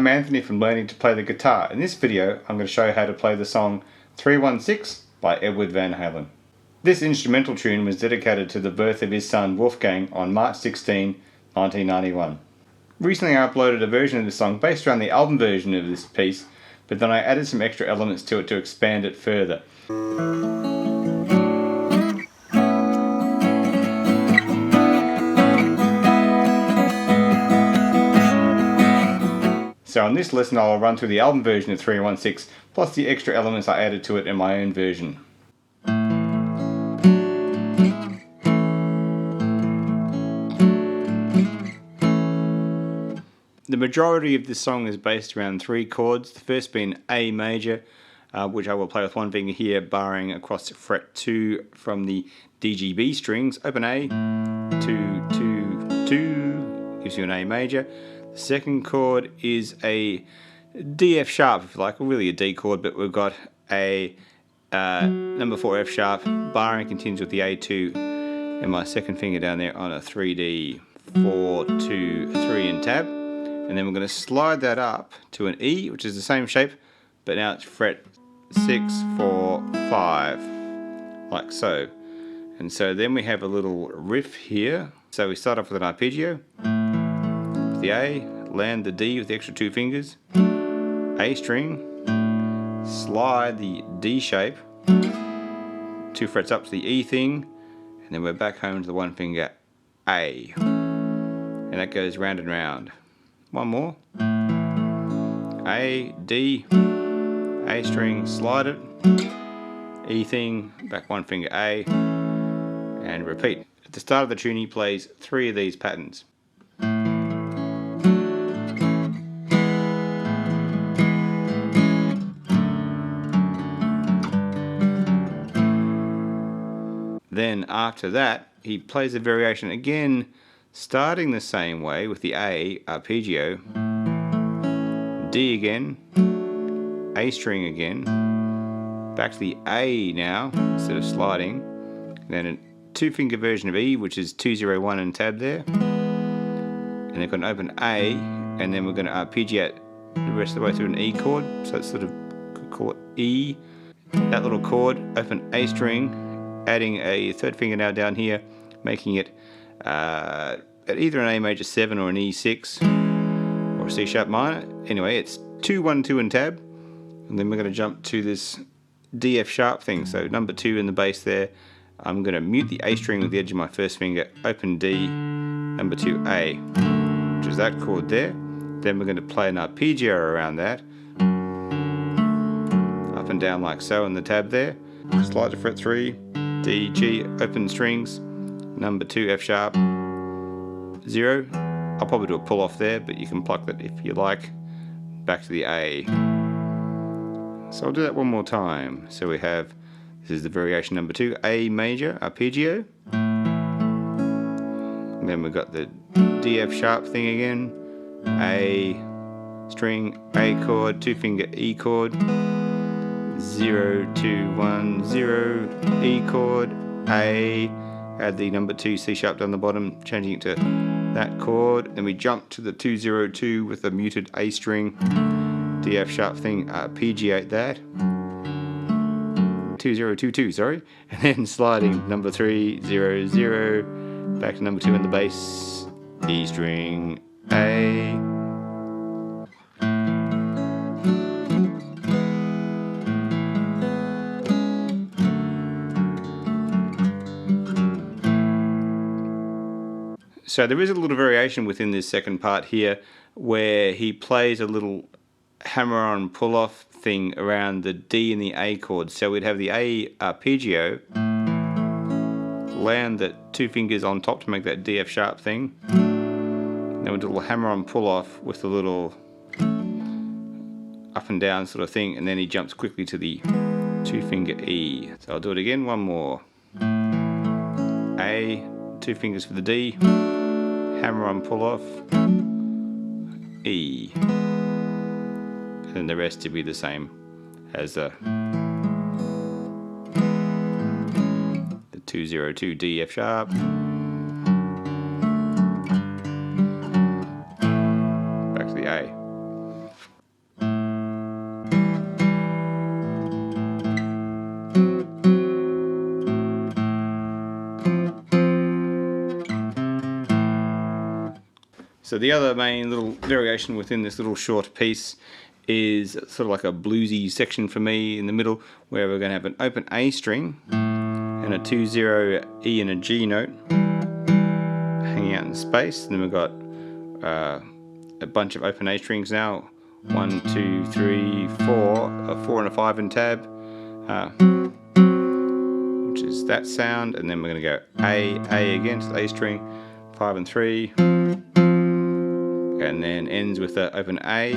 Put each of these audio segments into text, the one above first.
I'm Anthony from Learning to Play the Guitar. In this video, I'm going to show you how to play the song 316 by Eddie Van Halen. This instrumental tune was dedicated to the birth of his son Wolfgang on March 16, 1991. Recently I uploaded a version of this song based around the album version of this piece, but then I added some extra elements to it to expand it further. So on this lesson I'll run through the album version of 316 plus the extra elements I added to it in my own version. The majority of this song is based around 3 chords, the first being A major, which I will play with one finger here, barring across fret 2 from the DGB strings. Open A, 2, 2, 2, gives you an A major. The second chord is a D F sharp, if you like, really a D chord, but we've got a number 4 F sharp, barring continues with the A2, and my second finger down there on a 3D, 4, 2, 3 and tab. And then we're going to slide that up to an E, which is the same shape, but now it's fret 6, 4, 5, like so. And so then we have a little riff here. So we start off with an arpeggio, with the A, land the D with the extra 2 fingers, A string, slide the D shape, 2 frets up to the E thing, and then we're back home to the one finger A. And that goes round and round. One more. A, D, A string, slide it, E thing, back one finger A, and repeat. At the start of the tune he plays 3 of these patterns. Then after that he plays a variation again, starting the same way with the A arpeggio, D again, A string again, back to the A now instead of sliding, then a 2-finger version of E, which is 201 and tab there, and then got an open A, and then we're going to arpeggiate the rest of the way through an E chord, so it's sort of call it E, that little chord, open A string, adding a 3rd finger now down here, making it at either an A major 7 or an E6 or a C sharp minor. Anyway, it's 2, 1, 2 and tab, and then we're going to jump to this D F sharp thing. So number 2 in the bass there, I'm going to mute the A string with the edge of my first finger, open D, number 2 A, which is that chord there. Then we're going to play an arpeggio around that, up and down like so in the tab there, slide to fret 3, D, G, open strings, number 2 F sharp, 0. I'll probably do a pull off there, but you can pluck that if you like, back to the A. So I'll do that one more time. So we have, this is the variation number 2, A major, arpeggio. And then we've got the D F sharp thing again, A string, A chord, 2-finger E chord, 0, 2, 1, 0, E chord, A, add the number 2 C sharp down the bottom, changing it to that chord. Then we jump to the 202 with a muted A string, D F sharp thing, arpeggiate that, 2022, sorry, and then sliding number 3, 0, 0, back to number 2 in the bass, E string, A. So there is a little variation within this second part here where he plays a little hammer-on pull-off thing around the D and the A chords. So we'd have the A arpeggio, land the 2 fingers on top to make that D F sharp thing. Then we'll do a little hammer-on pull-off with a little up and down sort of thing, and then he jumps quickly to the 2-finger E. So I'll do it again, one more. A, 2 fingers for the D, hammer on pull off, E, and the rest to be the same as the 202 D F sharp, back to the A. So the other main little variation within this little short piece is sort of like a bluesy section for me in the middle, where we're going to have an open A string and a 2-0 E and a G note hanging out in space. And then we've got a bunch of open A strings now. 1, 2, 3, 4, a 4 and a 5 in tab, which is that sound. And then we're going to go A again, so A string, 5 and 3, and then ends with the open A,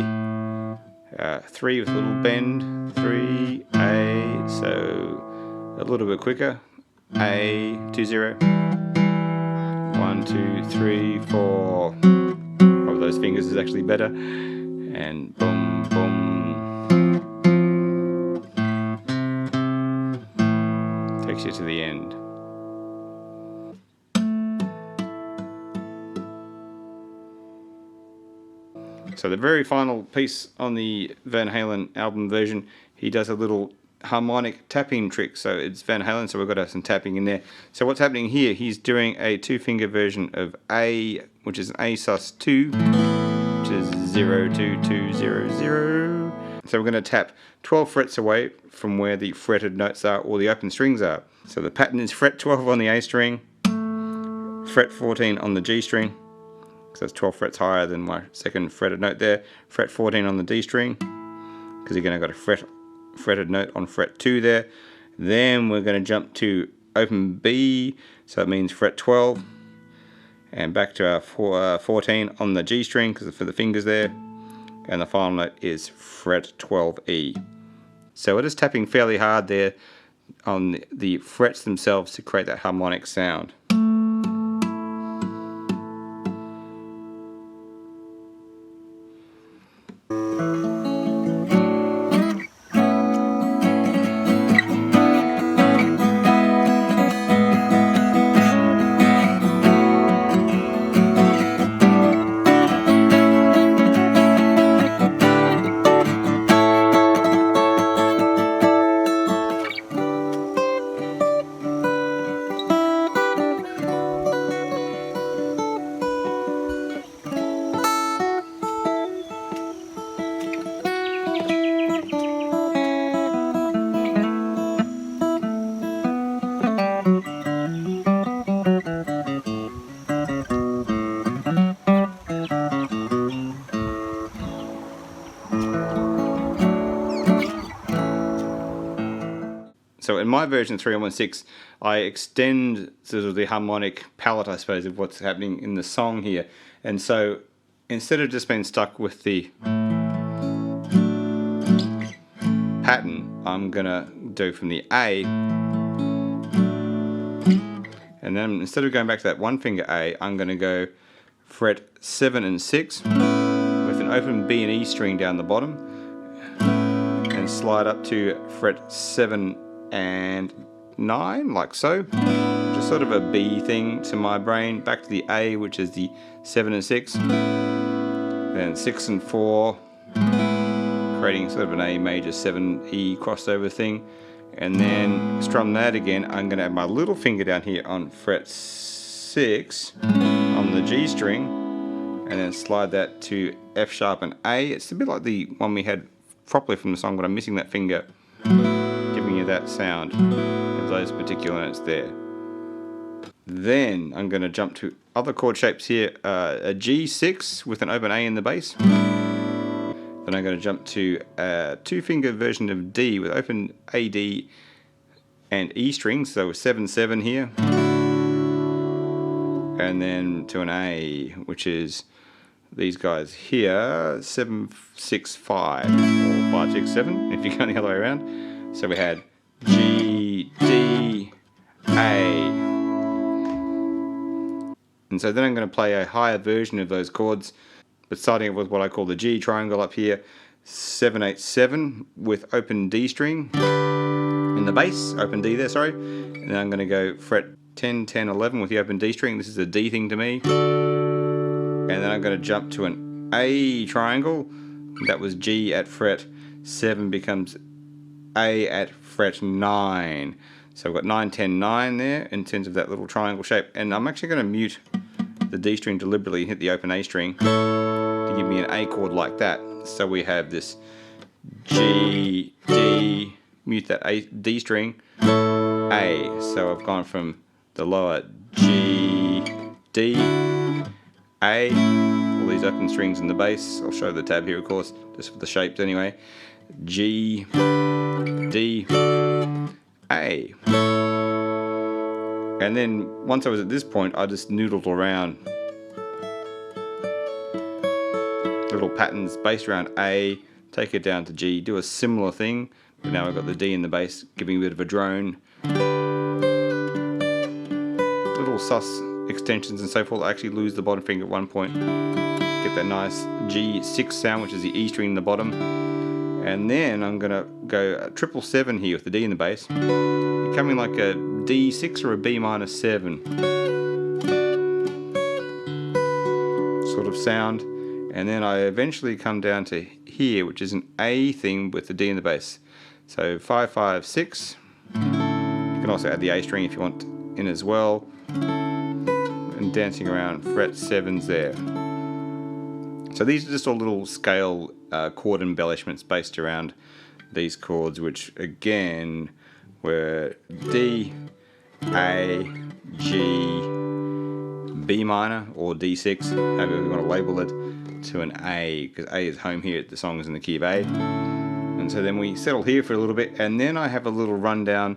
3 with a little bend, 3, A, so a little bit quicker, A, 2-0, 1, 2, 3, 4, probably those fingers is actually better, and boom, boom, takes you to the end. So the very final piece on the Van Halen album version, he does a little harmonic tapping trick. So it's Van Halen, so we've got some tapping in there. So what's happening here, he's doing a 2-finger version of A, which is an A sus2, which is 0, 2, 2, 0, 0. So we're going to tap 12 frets away from where the fretted notes are or the open strings are. So the pattern is fret 12 on the A string, fret 14 on the G string, so that's 12 frets higher than my second fretted note there. Fret 14 on the D string, because you're going to got a fretted note on fret 2 there. Then we're going to jump to open B, so that means fret 12, and back to our 14 on the G string, because for the fingers there. And the final note is fret 12E. So we're just tapping fairly hard there on the frets themselves to create that harmonic sound. So in my version 3.16, I extend sort of the harmonic palette, I suppose, of what's happening in the song here. And so instead of just being stuck with the pattern, I'm gonna do from the A, and then instead of going back to that 1-finger A, I'm gonna go fret 7 and 6 with an open B and E string down the bottom, and slide up to fret 7 and 9, like so. Just sort of a B thing to my brain. Back to the A, which is the 7 and 6, then 6 and 4, creating sort of an A major 7E crossover thing, and then strum that again. I'm going to add my little finger down here on fret 6 on the G string, and then slide that to F sharp and A. It's a bit like the one we had properly from the song, but I'm missing that finger, giving you that sound of those particular notes there. Then I'm going to jump to other chord shapes here, a G6 with an open A in the bass. Then I'm going to jump to a 2-finger version of D with open A, D and E strings, so 7/7 here. And then to an A, which is these guys here, 7/6/5 or 5/6/7 if you're going the other way around. So we had G, D, A. And so then I'm going to play a higher version of those chords, but starting with what I call the G triangle up here, 7/8/7 with open D string in the bass, open D there, sorry. And then I'm going to go fret 10, 10, 11 with the open D string. This is a D thing to me. And then I'm going to jump to an A triangle. That was G at fret 7 becomes A at fret 9. So I've got 9, 10, 9 there in terms of that little triangle shape. And I'm actually going to mute the D string deliberately and hit the open A string to give me an A chord like that. So we have this G, D, mute that A, D string, A. So I've gone from the lower G, D, A, all these open strings in the bass. I'll show the tab here, of course, just for the shapes anyway. G, D, A. And then once I was at this point, I just noodled around. Little patterns based around A, take it down to G, do a similar thing, but now I've got the D in the bass, giving a bit of a drone. Little sus extensions and so forth. I actually lose the bottom finger at one point. Get that nice G6 sound, which is the E string in the bottom. And then I'm going to go a 777 here with the D in the bass, becoming like a D6 or a B minor 7 sort of sound. And then I eventually come down to here, which is an A thing with the D in the bass. So 5, 5, 6. You can also add the A string if you want in as well. And dancing around fret 7s there. So these are just all little scale chord embellishments based around these chords, which again were D, A, G, B minor or D6, however you want to label it, to an A, because A is home here. The song is in the key of A. And so then we settle here for a little bit, and then I have a little rundown.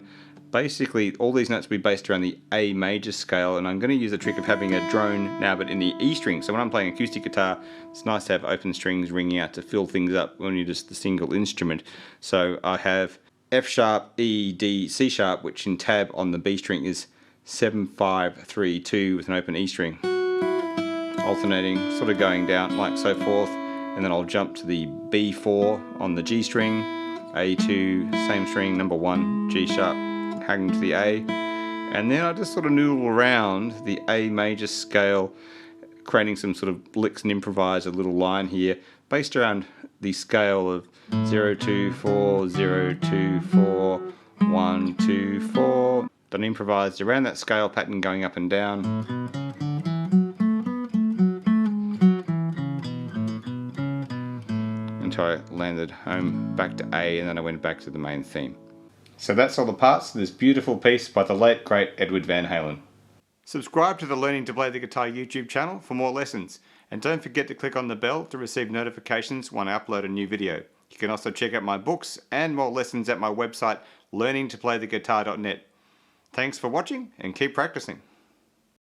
Basically, all these notes will be based around the A major scale, and I'm going to use the trick of having a drone now, but in the E string. So when I'm playing acoustic guitar, it's nice to have open strings ringing out to fill things up when you're just the single instrument. So I have F sharp, E, D, C sharp, which in tab on the B string is 7, 5, 3, 2 with an open E string. Alternating, sort of going down like so forth, and then I'll jump to the B4 on the G string, A2, same string, number 1, G sharp, hanging to the A, and then I just sort of noodle around the A major scale, creating some sort of licks and improvise a little line here, based around the scale of 0, 2, 4, 0, 2, 4, 1, 2, 4. Done improvised around that scale pattern going up and down. Until I landed home back to A, and then I went back to the main theme. So that's all the parts of this beautiful piece by the late great Eddie Van Halen. Subscribe to the Learning to Play the Guitar YouTube channel for more lessons, and don't forget to click on the bell to receive notifications when I upload a new video. You can also check out my books and more lessons at my website learningtoplaytheguitar.net. Thanks for watching and keep practicing.